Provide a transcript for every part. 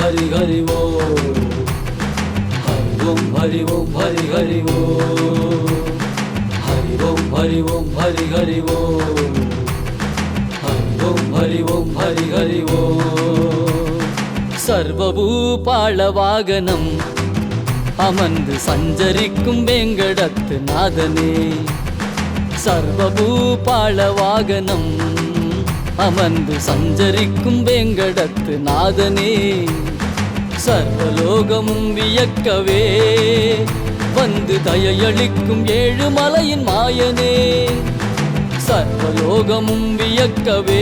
हरि हरि ओम हरि ओम हरि हरि ओम हरि ओम हरि ओम हरि हरि ओम हरि ओम हरि हरि ओम सर्वभूपाल वागनम अमर्ந்து சஞ்சரிக்கும் வேங்கடத்து நாதனே सर्वभूपाल वागनम अमर्ந்து சஞ்சரிக்கும் வேங்கடத்து நாதனே सर्वलोकமும் வியக்கவே வந்து தயையளிக்கும் ஏழுமலையின் மாயனே सर्वलोकமும் வியக்கவே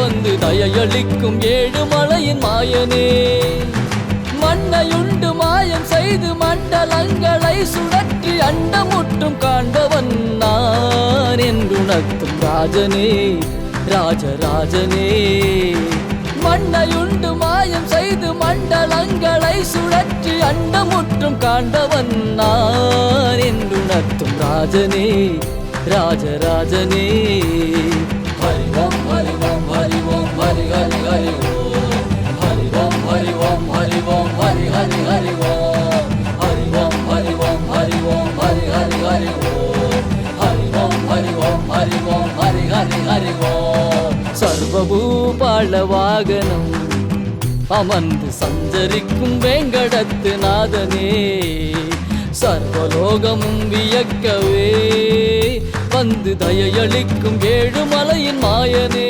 வந்து தயையளிக்கும் ஏழுமலையின் மாயனே மண்ணையுண்டு மாயம் செய்து மண்டலங்களை சுழற்றி அண்டமுற்றும் காண்பவன் நான் என்றுணர்த்தும் ராஜனே ராஜராஜனே மண்ணையுண்டு மாயம் செய்து மண்டலங்களை சுழற்றி அண்டமுற்றும் காண்பவன் நான் என்றுணர்த்தும் ராஜனே ராஜராஜனே ஹரி ஓம் ஹரி ஓம் ஹரி ஓம் ஹரி ஹரி ஹரி ஓம் ஹரி ஓம் ஹரி ஓம் ஹரி ஓம் ஹரி ஹரி ஹரி ஓம் ஹரி ஓம் ஹரி ஓம் ஹரி ஓம் ஹரி ஹரி ஹரி ஓம் ஹரி ஓம் ஹரி ஓம் ஹரி ஓம் ஹரி ஹரி ஹரி ஓம் சர்வபூபால வாகனம் அமர்ந்து சஞ்சரிக்கும் வேங்கடத்து நாதனே सर्वलोकமும் வியக்கவே வந்து தயையளிக்கும் ஏழுமலையின் மாயனே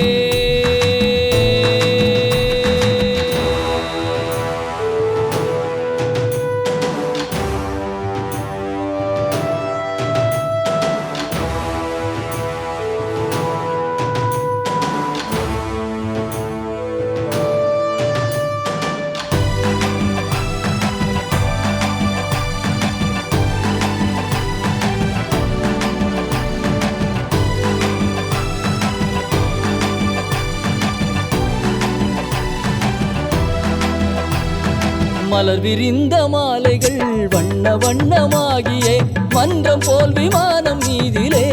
மலர் விரிந்த மாலைகள் வண்ண வண்ணமாகியே மன்றம் போல் விமானம் மீதிலே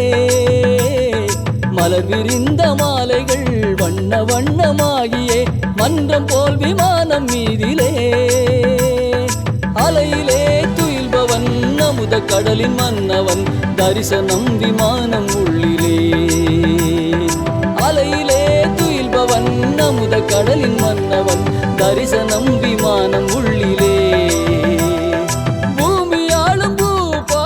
மலர் விரிந்த மாலைகள் வண்ண வண்ணமாகியே மன்றம் போல் விமானம் மீதிலே அலையிலே துயில்பவன் அமுத கடலின் மன்னவன் தரிசனம் விமானம் உள்ளிலே அலையிலே துயில்பவன் அமுத கடலின் மன்னவன் தரிசனம் விமானம் உள்ளிலே பூமியாளும் பூபாலனாம்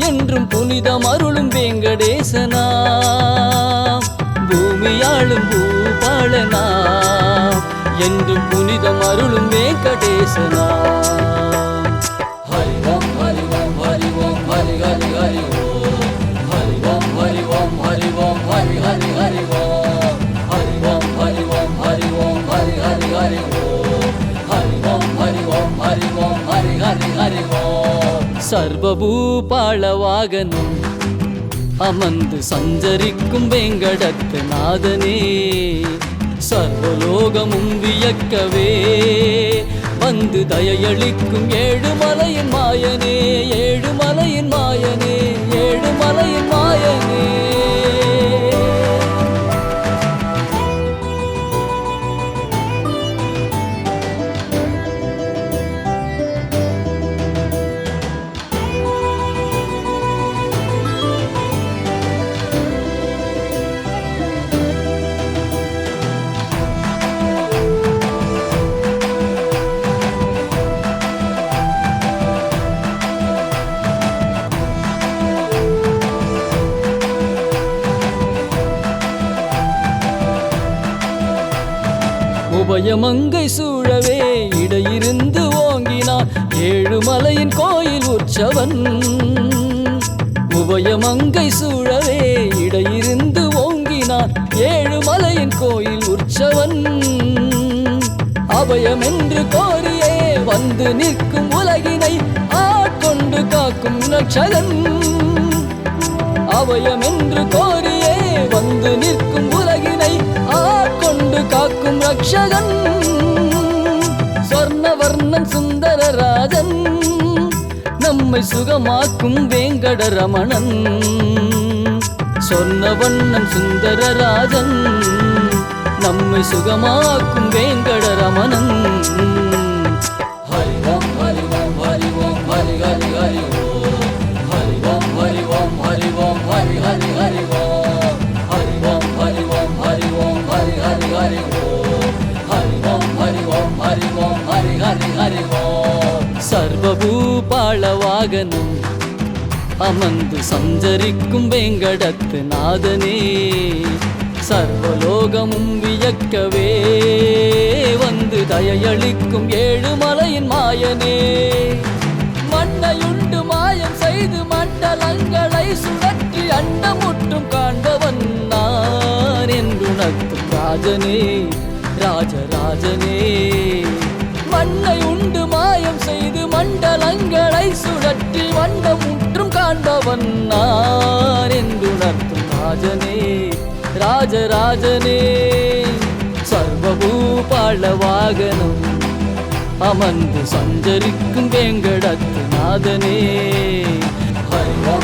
என்றும் புனிதம் அருளும் வேங்கடேசனாம் பூமியாளும் பூபாலனாம் என்றும் புனிதம் அருளும் வேங்கடேசனாம் ஹரி ஓம் ஹரி ஓம் ஹரி ஓம் ஹரி ஹரி ஹரி ஓம் ஹரி ஓம் ஹரி ஓம் ஹரி ஓம் ஹரி ஹரி ஹரி ஓம் ஹரி ஓம் ஹரி ஓம் ஹரி ஓம் ஹரி ஹரி ஹரி ஓம் ஹரி ஓம் ஹரி ஓம் ஹரி ஓம் ஹரி ஹரி ஹரி ஓம் சர்வபூபால வாகனம் அமர்ந்து சஞ்சரிக்கும் வேங்கடத்து நாதனே सर्वलोकமும் வியக்கவே வந்து தயையளிக்கும் ஏழுமலையின் மாயனே ஏழுமலையின் மாயனே ஏழுமலையின் மாயனே உபயமங்கை சூழவே இடையிருந்து ஓங்கினான் ஏழுமலையின் கோயில் உற்சவன் உபயமங்கை சூழவே இடையிருந்து ஓங்கினான் ஏழுமலையின் கோயில் உற்சவன் அபயம் என்று கோரியே வந்து நிற்கும் உலகினை ஆட்கொண்டு காக்கும் ரட்சகன் அபயம் என்று கோரியே வந்து நிற்கும் உலகினை ஆட்கொண்டு காக்கும் ரட்சகன் சொர்ணவர்ணன் சுந்தரராஜன் நம்மை சுகமாக்கும் வேங்கடரமணன் சொர்ணவண்ணன் சுந்தரராஜன் நம்மை சுகமாக்கும் வேங்கடரமணன். ஹரி ஓம் ஹரி ஓம் ஹரி ஓம் ஹரி ஹரி ஹரி ஓம். ஹரி ஓம் ஹரி ஓம் ஹரி ஓம் ஹரி ஹரி ஹரி ஓம். ஹரி ஓம் ஹரி ஓம் ஹரி ஓம் ஹரி ஹரி ஹரி ஓம். ஹரி ஓம் ஹரி ஓம் ஹரி ஓம் ஹரி ஹரி ஹரி ஓம். சர்வபூபாள வாகனம் அமர்ந்து சஞ்சரிக்கும் வேங்கடத்து நாதனே, சர்வலோகமும் வியக்கவே வந்து தயையளிக்கும் ஏழுமலையின் மாயனே. மண்ணையுண்டு மாயம் செய்து மண்டலங்களை சுழற்றி அண்டமுற்றும் காண்பவன் நான் என்றுணர்த்தும் ராஜனே, ராஜராஜனே. மண்ணை உண்டு மாயம் செய்து மண்டலங்களை சுழற்றி வண்டமுற்றும் காண்பவன் நான் என்றுணர்த்தும் ராஜனே, ராஜராஜனே. சர்வபூபாள வாகனம் அமர்ந்து சஞ்சரிக்கும் வேங்கடத்து நாதனே. ஹரி ஓம்